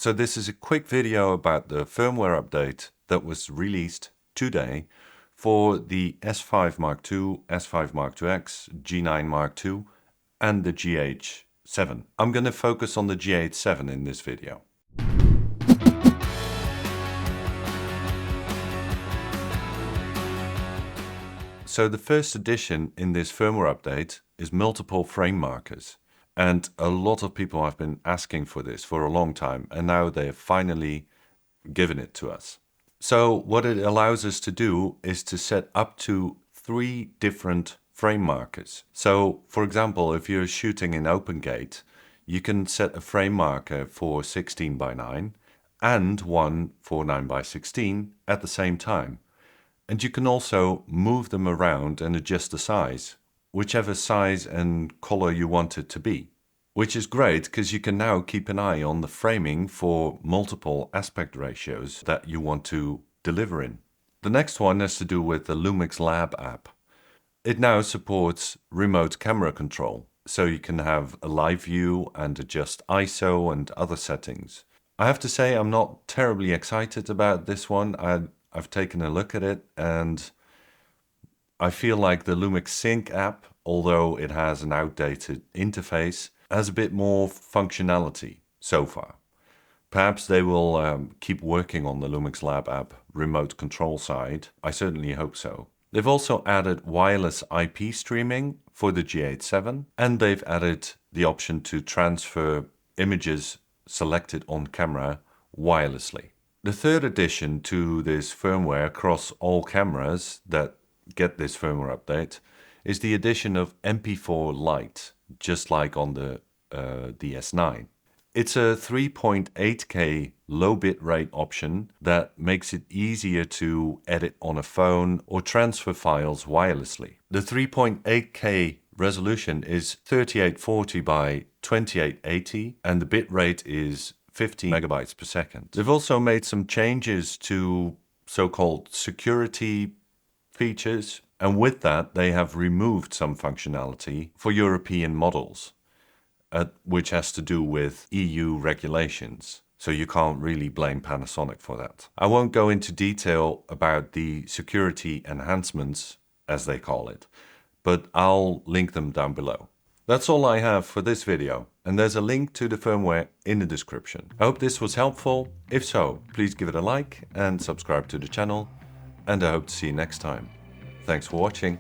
So this is a quick video about the firmware update that was released today for the S5 Mark II, S5 Mark IIx, G9 Mark II and the GH7. I'm going to focus on the GH7 in this video. So the first addition in this firmware update is multiple frame markers. And a lot of people have been asking for this for a long time, and now they have finally given it to us. So what it allows us to do is to set up to 3 different frame markers. So for example, if you're shooting in open gate, you can set a frame marker for 16:9 and one for 9:16 at the same time. And you can also move them around and adjust the size, whichever size and color you want it to be. Which is great because you can now keep an eye on the framing for multiple aspect ratios that you want to deliver in. The next one has to do with the LUMIX Lab app. It now supports remote camera control, so you can have a live view and adjust ISO and other settings. I have to say I'm not terribly excited about this one. I've taken a look at it and I feel like the LUMIX Sync app, although it has an outdated interface, has a bit more functionality so far. Perhaps they will keep working on the LUMIX Lab app remote control side. I certainly hope so. They've also added wireless IP streaming for the GH7, and they've added the option to transfer images selected on camera wirelessly. The third addition to this firmware across all cameras that get this firmware update is the addition of MP4 Lite, just like on the S9. It's a 3.8K low bitrate option that makes it easier to edit on a phone or transfer files wirelessly. The 3.8K resolution is 3840 by 2880 and the bitrate is 50 megabytes per second. They've also made some changes to so-called security features, and with that they have removed some functionality for European models, which has to do with EU regulations. So you can't really blame Panasonic for that. I won't go into detail about the security enhancements, as they call it, but I'll link them down below. That's all I have for this video, and there's a link to the firmware in the description. I hope this was helpful. If so, please give it a like and subscribe to the channel, and I hope to see you next time. Thanks for watching.